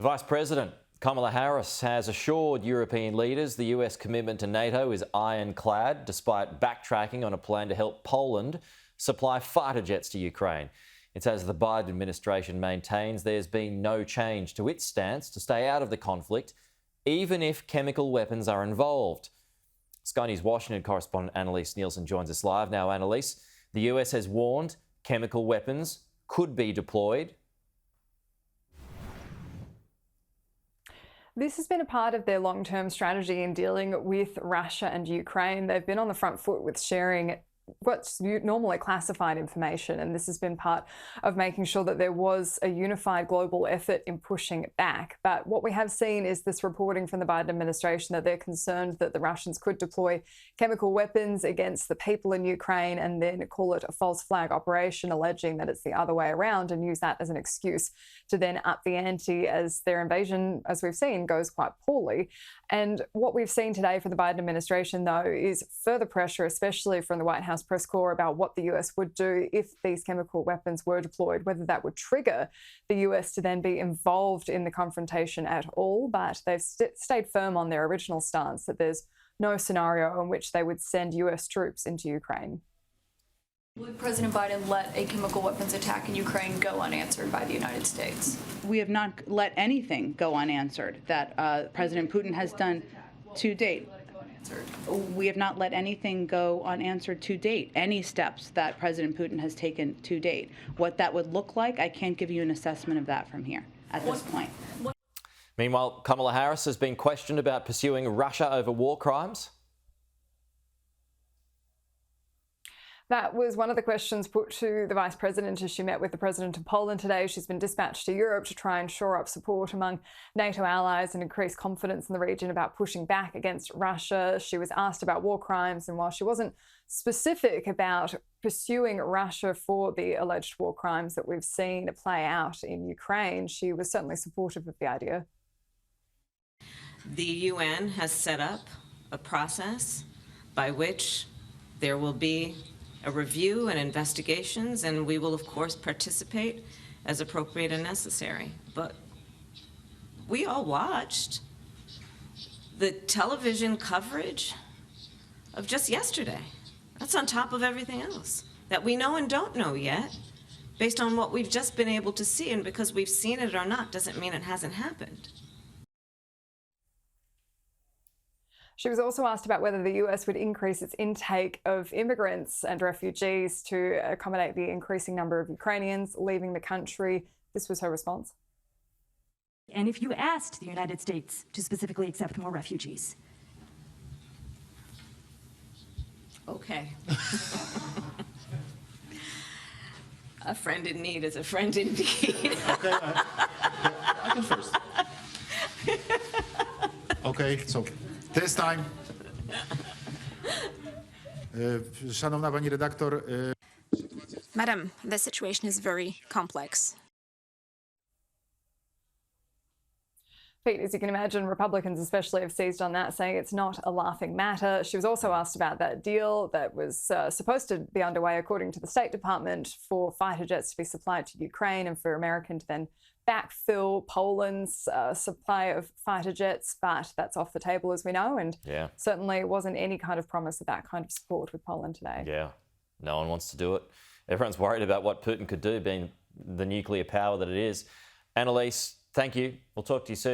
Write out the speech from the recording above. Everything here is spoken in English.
Vice President Kamala Harris has assured European leaders the US commitment to NATO is ironclad, despite backtracking on a plan to help Poland supply fighter jets to Ukraine. It's as the Biden administration maintains there's been no change to its stance to stay out of the conflict, even if chemical weapons are involved. Sky News Washington correspondent Annalise Nielsen joins us live now. Annalise, the US has warned chemical weapons could be deployed. This has been a part of their long-term strategy in dealing with Russia and Ukraine. They've been on the front foot with sharing what's normally classified information, and this has been part of making sure that there was a unified global effort in pushing it back. But what we have seen is this reporting from the Biden administration that they're concerned that the Russians could deploy chemical weapons against the people in Ukraine and then call it a false flag operation, alleging that it's the other way around, and use that as an excuse to then up the ante as their invasion, as we've seen, goes quite poorly. And what we've seen today from the Biden administration, though, is further pressure, especially from the White House press corps, about what the US would do if these chemical weapons were deployed, whether that would trigger the US to then be involved in the confrontation at all. But they've stayed firm on their original stance that there's no scenario in which they would send US troops into Ukraine. Would President Biden let a chemical weapons attack in Ukraine go unanswered by the United States? We have not let anything go unanswered that President Putin has done to date. We have not let anything go unanswered to date, any steps that President Putin has taken to date. What that would look like, I can't give you an assessment of that from here at this point. Meanwhile, Kamala Harris has been questioned about pursuing Russia over war crimes. That was one of the questions put to the Vice President as she met with the President of Poland today. She's been dispatched to Europe to try and shore up support among NATO allies and increase confidence in the region about pushing back against Russia. She was asked about war crimes, and while she wasn't specific about pursuing Russia for the alleged war crimes that we've seen play out in Ukraine, she was certainly supportive of the idea. The UN has set up a process by which there will be a review and investigations, and we will, of course, participate as appropriate and necessary. But we all watched the television coverage of just yesterday. That's on top of everything else that we know and don't know yet, based on what we've just been able to see. And because we've seen it or not doesn't mean it hasn't happened. She was also asked about whether the US would increase its intake of immigrants and refugees to accommodate the increasing number of Ukrainians leaving the country. This was her response. And if you asked the United States to specifically accept more refugees? Okay. A friend in need is a friend indeed. Okay, I can first. Okay, so this time. Szanowna pani redaktor. Madam, the situation is very complex. Pete, as you can imagine, Republicans especially have seized on that, saying it's not a laughing matter. She was also asked about that deal that was supposed to be underway, according to the State Department, for fighter jets to be supplied to Ukraine and for America to then backfill Poland's supply of fighter jets. But that's off the table, as we know, and certainly wasn't any kind of promise of that kind of support with Poland today. Yeah, no one wants to do it. Everyone's worried about what Putin could do, being the nuclear power that it is. Annalise, thank you. We'll talk to you soon.